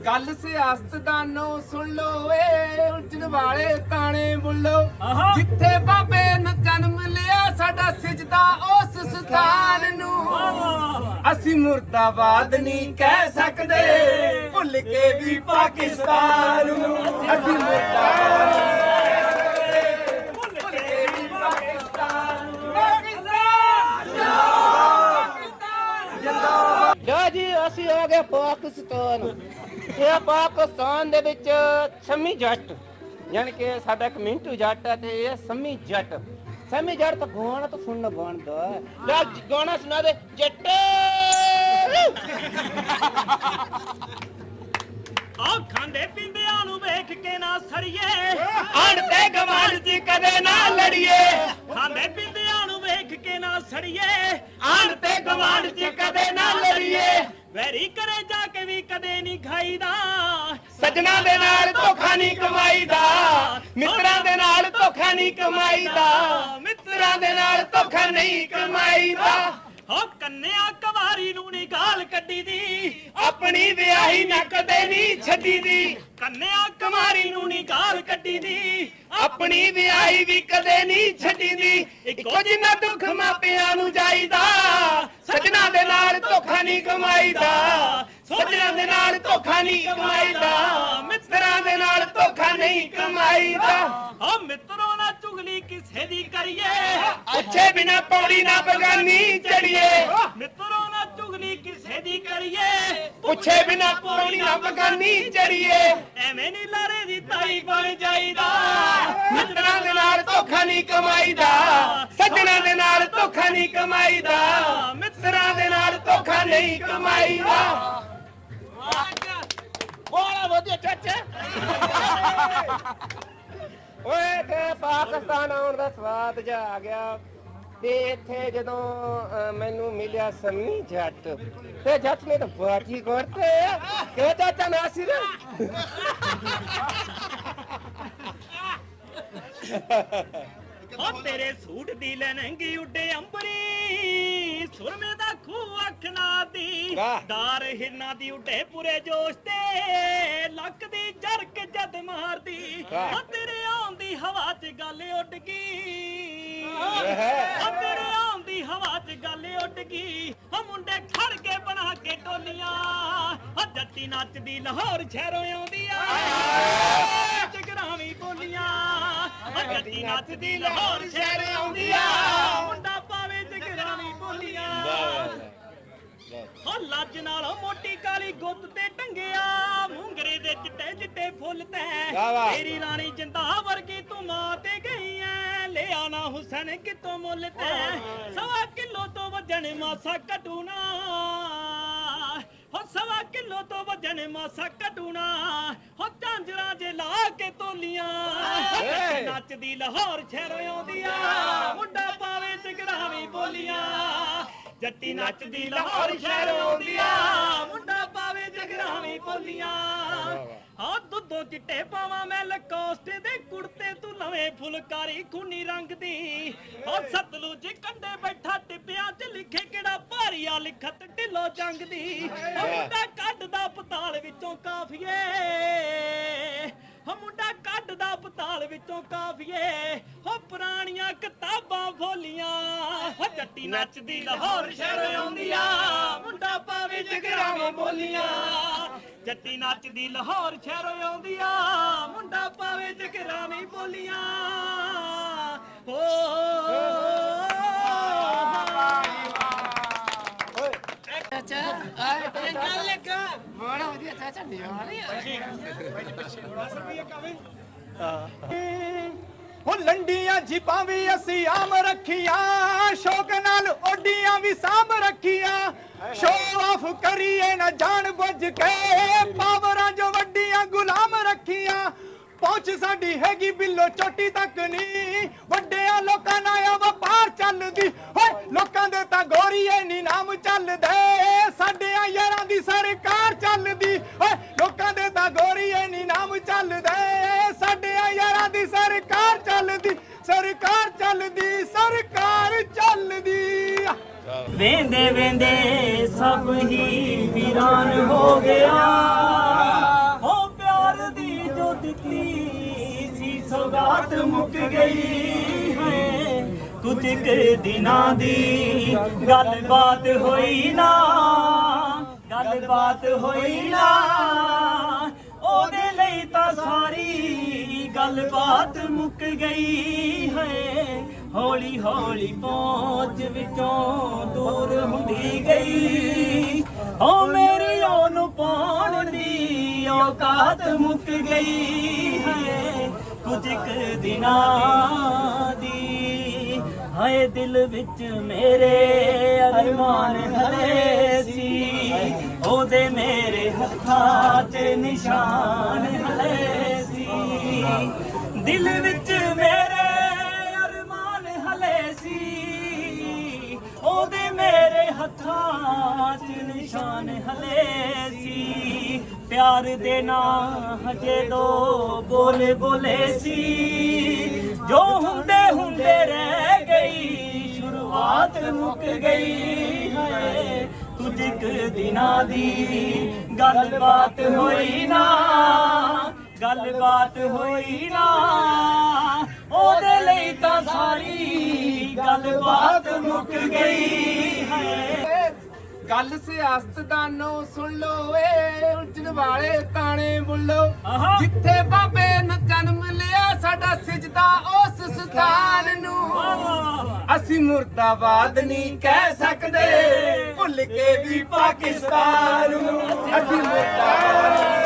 गल सियासतदानो सुन लो उलझन वाले ताने बोलो जिथे बाबे ने जन्म लिया साडा सिजदा उस स्थान नू असी मुर्दाबाद नहीं कह सकदे भुल के भी पाकिस्तान नू असी मुर्दाबाद जी ਅਸੀਂ ਹੋ ਗਏ ਪਾਕਿਸਤਾਨ ਇਹ ਪਾਕਿਸਤਾਨ ਦੇ ਵਿੱਚ ਸੰਮੀ ਜੱਟ ਯਾਨੀ ਕਿ ਸਾਡਾ ਇੱਕ ਮਿੰਟੂ ਜੱਟ ਹੈ ਤੇ ਇਹ ਸੰਮੀ ਜੱਟ ਤਾਂ ਗਾਣਾ ਤਾਂ ਸੁਣਨਾ ਬਣਦਾ ਲੈ ਗਾਣਾ ਸੁਣਾ ਦੇ ਜੱਟ ਆ ਖਾਂਦੇ ਪੀਂਦਿਆਂ ਨੂੰ ਵੇਖ ਕੇ ਨਾ ਸੜੀਏ ਅਣ ਤੇ ਗਵਾਂਢ ਚ ਕਦੇ ਨਾ ਲੜੀਏ ਖਾਂਦੇ ਪੀਂਦਿਆਂ ਨੂੰ ਵੇਖ ਕੇ ਨਾ ਸੜੀਏ ਅਣ ਤੇ ਗਵਾਂਢ ਚ ਕਦੇ ਨਾ ਲੜੀਏ ਵੈਰੀ ਕਰੇ ਜਾ ਕੇ ਵੀ ਕਦੇ ਨਹੀਂ ਖਾਈਦਾ ਸੱਜਣਾ ਦੇ ਨਾਲ ਧੋਖਾ ਨਹੀਂ ਕਮਾਈਦਾ ਮਿੱਤਰਾਂ ਦੇ ਨਾਲ ਧੋਖਾ ਨਹੀਂ ਕਮਾਈਦਾ ਮਿੱਤਰਾਂ ਦੇ ਨਾਲ ਧੋਖਾ ਨਹੀਂ ਕਮਾਈਦਾ ਹੋ ਕੰਨਿਆ ਕਵਾਰੀ ਨੂੰ ਨੀ ਗਾਲ ਕੱਢੀ ਦੀ ਆਪਣੀ ਵਿਆਹੀ ਨਾ ਕਦੇ ਨਹੀਂ ਛੱਡੀ ਦੀ ਕੰਨਿਆ ਕਵਾਰੀ ਨੂੰ ਨੀ ਗਾਲ ਕੱਢੀ ਦੀ ਆਪਣੀ ਵਿਆਹੀ ਵੀ ਕਦੇ ਨਹੀਂ ਛੱਡੀ ਦੀ ਇੱਕੋ ਜਿੰਨਾ ਦੁੱਖ ਮਾਪਿਆਂ ਨੂੰ ਜਾਈਦਾ ਸੱਜਣਾ ਦੇ ਨਾਲ ਧੋਖਾ ਨਹੀਂ ਕਮਾਈਦਾ ਸੱਜਣਾ ਦੇ ਨਾਲ ਧੋਖਾ ਨਹੀਂ ਕਮਾਈਦਾ ਮਿੱਤਰਾਂ ਦੇ ਨਾਲ ਧੋਖਾ ਨਹੀਂ ਕਮਾਈਦਾ ਹੋ ਮਿੱਤਰੋ ਨਾ ਚੁਗਲੀ ਕਿਸੇ ਦੀ ਕਰੀਏ ਅੱਛੇ ਬਿਨਾ ਪੌੜੀ ਨਾ ਬਗਾਨੀ ਚੜੀਏ ਮਿੱਤਰੋ ਨਾ ਚੁਗਲੀ ਕਿਸੇ ਦੀ ਕਰੀਏ ਪੁੱਛੇ ਬਿਨਾ ਪੌੜੀ ਨਾ ਬਗਾਨੀ ਚੜੀਏ ਐਵੇਂ ਨੀ ਲਾਰੇ ਦੀ ਤਾਈ ਬਣ ਜਾਈਦਾ ਮਿੱਤਰਾਂ ਦੇ ਨਾਲ ਧੋਖਾ ਨਹੀਂ ਕਮਾਈਦਾ ਸੱਜਣਾ ਦੇ ਨਾਲ ਧੋਖਾ ਨਹੀਂ ਕਮਾਈਦਾ ਮਿੱਤਰਾਂ ਦੇ ਨਾਲ ਧੋਖਾ ਨਹੀਂ ਕਮਾਈਦਾ ਬੋਲਾ ਵਧੀਆ ਚਾਚਾ ਓਏ ਤੇ ਪਾਕਿਸਤਾਨ ਆਉਣ ਦਾ ਸਵਾਦ ਜਾ ਆ ਗਿਆ ਤੇ ਇੱਥੇ ਜਦੋਂ ਮੈਨੂੰ ਮਿਲਿਆ ਸੰਮੀ ਜੱਟ ਤੇ ਜੱਟ ਨੇ ਤਾਂ ਬਾਜੀ ਕਰਤੇ ਕਿ ਚਾਚਾ ਨਾਸਿਰ ਓ ਤੇਰੇ ਸੂਟ ਦੀ ਲਹਿੰਗੀ ਉੱਡੇ ਅੰਬਰੀ ਸੁਰਮੇ ਦਾ ਖੂਹ ਅੱਖਣਾ ਦੀ ਦਾਰ ਹਿਰਨਾ ਦੀ ਉੱਡੇ ਪੂਰੇ ਜੋਸ਼ ਤੇ ਲੱਕ ਦੀ ਜਰਕ ਜਦ ਮਾਰਦੀ ਓ ਤੇਰੇ ਆਉਂਦੀ ਹਵਾ 'ਚ ਗੱਲ ਉੱਡ ਗਈ ਓ ਤੇਰੇ ਆਉਂਦੀ ਹਵਾ 'ਚ ਗੱਲ ਉੱਡ ਗਈ ਓ ਮੁੰਡੇ ਖੜ ਕੇ ਬਣਾ ਕੇ ਟੋਲੀਆਂ ਓ ਜੱਟੀ ਨੱਚਦੀ ਲਾਹੌਰ ਸ਼ਹਿਰੋਂ ਆਉਂਦੀ ਆ ਜਗਰਾਵੀਂ ਬੋਲੀਆਂ ਓ ਜੱਟੀ ਨੱਚਦੀ ਲਾਹੌਰ ਸ਼ਹਿਰ ਆਉਂਦੀ ਆ ਮੁੰਡਾ ਪਾਵੇ ਜਗਰਾਵੀਂ ਬੋਲੀਆਂ ਓ ਲੱਜ ਨਾਲ ਮੋਟੀ ਕਾਲੀ ਗੁੱਤ ਤੇ ਟੰਗਿਆ ਮੂੰਗਰੇ ਦੇ ਚਿੱਟੇ ਚਿੱਟੇ ਫੁੱਲ ਤੈ ਤੇਰੀ ਰਾਣੀ ਜਿੰਦਾ ਵਰਗੀ ਤੂੰ ਮਾਂ ਤੇ ਗਈ ਐ ਲਿਆ ਨਾ ਹੁਸਨ ਕਿਤੋਂ ਮੁੱਲ ਤੈ 1.25 ਕਿਲੋ ਤੋਂ ਵਜਣ ਮਾਸਾ ਘਟੂਣਾ ਹੋ 1.25 ਕਿਲੋ ਤੋਂ ਵਜਣ ਮਾਸਾ ਘਟੂਣਾ ਹੋ ਝਾਂਜਰਾਂ ਜੇ ਲਾ ਕੇ ਤੋਲੀਆਂ ਨੱਚਦੀ ਲਾਹੌਰ ਸ਼ਹਿਰੋਂ ਆਉਂਦੀ ਆ ਮੁੰਡਾ ਪਾਵੇ ਜਗਰਾਵੀਂ ਬੋਲੀਆਂ ਜੱਟੀ ਨੱਚਦੀ ਲਾਹੌਰ ਸ਼ਹਿਰੋਂ ਆਉਂਦੀ ਆ ਮੁੰਡਾ ਪਾਵੇ ਜਗਰਾਵੀਂ ਬੋਲੀਆਂ ਹਾਂ ਦੁੱਧੋ ਚਿੱਟੇ ਪਾਵਾਂ ਮੈਂ ਲਕੋਸਟ ਦੇ ਕੁੜਤੇ ਤੂੰ ਲਵੇਂ ਫੁਲਕਾਰੀ ਖੂਨੀ ਰੰਗ ਦੀ ਹਾਂ ਸਤਲੁਜ ਕੰਡੇ ਬੈਠਾ ਟਿੱਬਿਆਂ 'ਚ ਲਿਖੇ ਕਿਹੜਾ ਭਾਰੀ ਆ ਲਿਖਤ ਢਿੱਲੋ ਜੰਗ ਦੀ ਮੁੰਡਾ ਕੱਢਦਾ ਪਤਾਲ ਵਿੱਚੋਂ ਕਾਫੀਏ ਮੁੰਡਾ ਕੱਢਦਾ ਪਤਾਲ ਵਿੱਚੋਂ ਕਾਫੀਏ ਹੋ ਪੁਰਾਣੀਆਂ ਕਿਤਾਬਾਂ ਫੋਲੀਆਂ ਹੋ ਜੱਟੀ ਨੱਚਦੀ ਲਾਹੌਰ ਸ਼ਹਿਰ ਆਉਂਦੀ ਆ ਮੁੰਡਾ ਪਾਵੇ ਜਗਰਾਵੀਂ ਬੋਲੀਆਂ ਜੱਟੀ ਨੱਚਦੀ ਲਾਹੌਰ ਸ਼ਹਿਰ ਆਉਂਦੀ ਆ ਮੁੰਡਾ ਪਾਵੇ ਜਗਰਾਵੀਂ ਬੋਲੀਆਂ ਚਾਚਾ ਆਏ ਤੇ ਨਾਲ ਲੱਗਾ ਬੜਾ ਵਧੀਆ ਚਾਚਾ ਨਿਆਣੇ ਹੋ ਲੰਡੀਆਂ ਜਿਪਾਂ ਵੀ ਅਸੀਂ ਆਮ ਰੱਖੀਆਂ ਸ਼ੌਕ ਨਾਲ ਓਡੀਆਂ ਵੀ ਸਾਂਭ ਰੱਖੀਆਂ ਸ਼ੋਅ ਆਫ ਕਰੀਏ ਨਾ ਜਾਣ ਬੁੱਝ ਕੇ ਪਾਵਰਾਂ ਜੋ ਵੱਡੀਆਂ ਗੁਲਾਮ ਰੱਖੀਆਂ ਪਹੁੰਚ ਸਾਡੀ ਹੈਗੀ ਬਿੱਲੋ ਚੋਟੀ ਤੱਕ ਨਹੀਂ ਵੱਡਿਆਂ ਲੋਕਾਂ ਨਾਲ ਆ ਵਪਾਰ ਚੱਲਦੀ ਓਏ ਲੋਕਾਂ ਦੇ ਤਾਂ ਗੋਰੀਏ ਨੀ ਨਾਮ ਚੱਲਦੇ ਸਾਡਿਆਂ ਯਾਰਾਂ ਦੀ ਸਰਕਾਰ ਚੱਲਦੀ ਓਏ ਲੋਕਾਂ ਦੇ ਤਾਂ ਗੋਰੀਏ ਨੀ ਨਾਮ ਚੱਲਦੇ ਸਾਡਿਆਂ ਯਾਰਾਂ ਦੀ ਸਰਕਾਰ ਚੱਲਦੀ ਸਰਕਾਰ ਚੱਲਦੀ ਸਰਕਾਰ ਚੱਲਦੀ ਵੇਂਦੇ ਵੇਂਦੇ ਸਭ ਹੀ ਵੀਰਾਨ ਹੋ ਗਿਆ ਗਈ ਹੈ ਕੁਝ ਕੁ ਦਿਨਾਂ ਦੀ ਗੱਲਬਾਤ ਹੋਈ ਨਾ ਗੱਲਬਾਤ ਹੋਈ ਨਾ ਉਹਦੇ ਲਈ ਤਾਂ ਸਾਰੀ ਗੱਲਬਾਤ ਮੁੱਕ ਗਈ ਹੈ ਹੌਲੀ ਹੌਲੀ ਪਹੁੰਚ ਵਿੱਚੋਂ ਦੂਰ ਹੁੰਦੀ ਗਈ ਓ ਮੇਰੀ ਉਹਨੂੰ ਪਾਉਣ ਦੀ ਔਕਾਤ ਮੁੱਕ ਗਈ ਹੈ ਕੁਝ ਕੁ ਦਿਨਾਂ ਦੀ ਹਾਏ ਦਿਲ ਵਿੱਚ ਮੇਰੇ ਅਰਮਾਨ ਹਲੇ ਸੀ ਉਹਦੇ ਮੇਰੇ ਹੱਥਾਂ 'ਚ ਨਿਸ਼ਾਨ ਹਲੇ ਸੀ ਦਿਲ ਵਿੱਚ ਮੇਰੇ ਅਰਮਾਨ ਹਲੇ ਸੀ ਉਹਦੇ ਮੇਰੇ ਹੱਥਾਂ 'ਚ ਨਿਸ਼ਾਨ ਹਲੇ ਸੀ ਪਿਆਰ ਦੇ ਨਾਂ ਹਜੇ ਦੋ ਬੋਲੇ ਬੋਲੇ ਸੀ ਜੋ ਹੁੰਦੇ ਹੁੰਦੇ ਰਹਿ ਗਈ ਸ਼ੁਰੂਆਤ ਮੁੱਕ ਗਈ ਹੈ ਕੁਝ ਕੁ ਦਿਨਾਂ ਦੀ ਗੱਲਬਾਤ ਹੋਈ ਨਾ ਗੱਲਬਾਤ ਹੋਈ ਨਾ ਉਹਦੇ ਲਈ ਤਾਂ ਸਾਰੀ ਗੱਲਬਾਤ ਮੁੱਕ ਗਈ ਹੈ ਗੱਲ ਸਿਆਸਤਦਾਨੋ ਸੁਣ ਲੋ ਏ ਉਲਝਣ ਵਾਲੇ ਤਾਣੇ ਬੁੱਲੋ ਜਿੱਥੇ ਬਾਬੇ ਨੇ ਜਨਮ ਲਿਆ ਸਾਡਾ ਸਿਜਦਾ ਉਸ ਸਥਾਨ ਨੂੰ ਅਸੀਂ ਮੁਰਦਾਬਾਦ ਨਹੀਂ ਕਹਿ ਸਕਦੇ ਭੁੱਲ ਕੇ ਵੀ ਪਾਕਿਸਤਾਨ ਨੂੰ ਅਸੀਂ ਮੁਰਦਾਬਾਦ